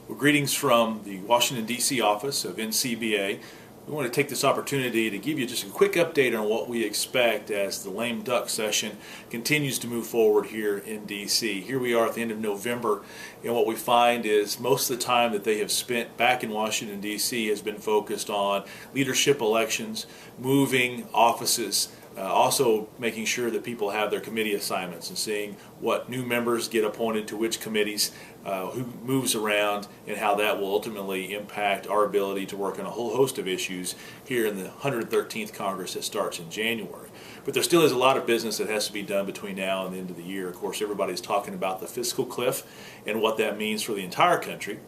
Well, greetings from the Washington, D.C. office of NCBA. We want to take this opportunity to give you just a quick update on what we expect as the lame duck session continues to move forward here in D.C. Here we are at the end of November, and what we find is most of the time that they have spent back in Washington, D.C. has been focused on leadership elections, moving offices, also making sure that people have their committee assignments and seeing what new members get appointed to which committees, who moves around, and how that will ultimately impact our ability to work on a whole host of issues here in the 113th Congress that starts in January. But there still is a lot of business that has to be done between now and the end of the year. Of course, everybody's talking about the fiscal cliff and what that means for the entire country.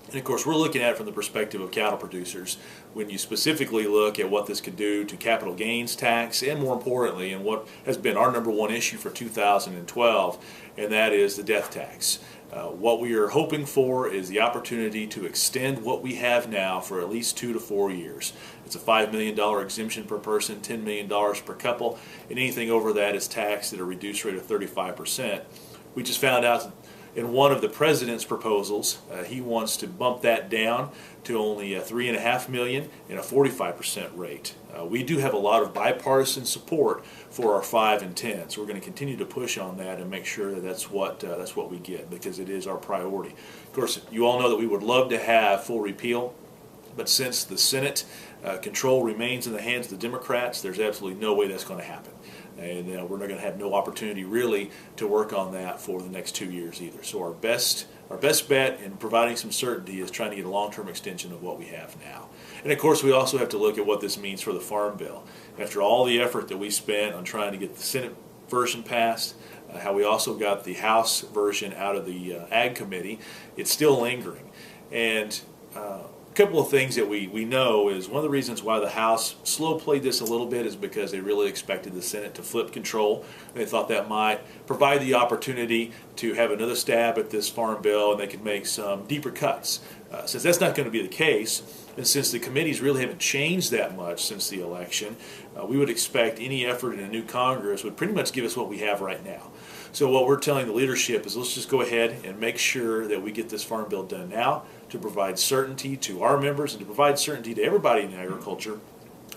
And of course, we're looking at it from the perspective of cattle producers when you specifically look at what this could do to capital gains tax, and more importantly, and what has been our #1 issue for 2012, and that is the death tax. What we are hoping for is the opportunity to extend what we have now for at least 2 to 4 years. It's a $5 million exemption per person, $10 million per couple, and anything over that is taxed at a reduced rate of 35%. We just found out in one of the president's proposals, he wants to bump that down to only $3.5 million and a 45% rate. We do have a lot of bipartisan support for our 5 and 10, so we're going to continue to push on that and make sure that that's what we get, because it is our priority. Of course, you all know that we would love to have full repeal, but since the Senate control remains in the hands of the Democrats, there's absolutely no way that's going to happen. And we're not going to have no opportunity really to work on that for the next 2 years either. So our best bet in providing some certainty is trying to get a long-term extension of what we have now. And of course, we also have to look at what this means for the Farm Bill. After all the effort that we spent on trying to get the Senate version passed, how we also got the House version out of the Ag Committee, it's still lingering. And a couple of things that we know is one of the reasons why the House slow played this a little bit is because they really expected the Senate to flip control. They thought that might provide the opportunity to have another stab at this farm bill, and they could make some deeper cuts. Since that's not going to be the case, and since the committees really haven't changed that much since the election, we would expect any effort in a new Congress would pretty much give us what we have right now. So what we're telling the leadership is, let's just go ahead and make sure that we get this farm bill done now to provide certainty to our members and to provide certainty to everybody in agriculture,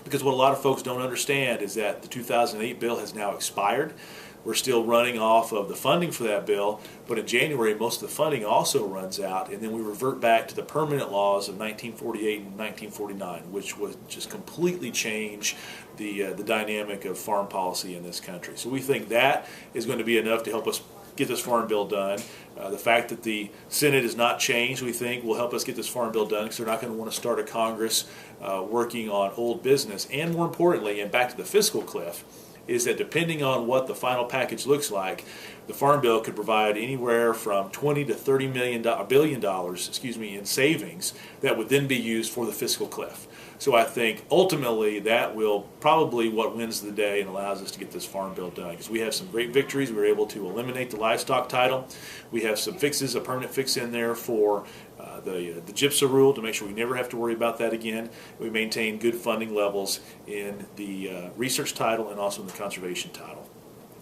because what a lot of folks don't understand is that the 2008 bill has now expired. We're still running off of the funding for that bill, but in January most of the funding also runs out, and then we revert back to the permanent laws of 1948 and 1949, which would just completely change the dynamic of farm policy in this country. So we think that is going to be enough to help us get this farm bill done. The fact that the Senate is not changed, we think, will help us get this farm bill done, because they're not going to want to start a Congress working on old business. And more importantly, and back to the fiscal cliff, is that depending on what the final package looks like, the farm bill could provide anywhere from $20 to $30 billion in savings that would then be used for the fiscal cliff. So I think ultimately that will probably what wins the day and allows us to get this farm bill done, because we have some great victories. We were able to eliminate the livestock title. We have some fixes, a permanent fix in there for the GIPSA rule to make sure we never have to worry about that again. We maintain good funding levels in the research title and also in the conservation title.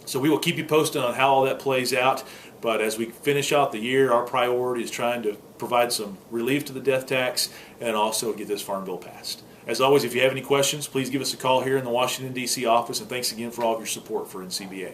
So we will keep you posted on how all that plays out, but as we finish out the year, our priority is trying to provide some relief to the death tax and also get this farm bill passed. As always, if you have any questions, please give us a call here in the Washington, D.C. office, and thanks again for all of your support for NCBA.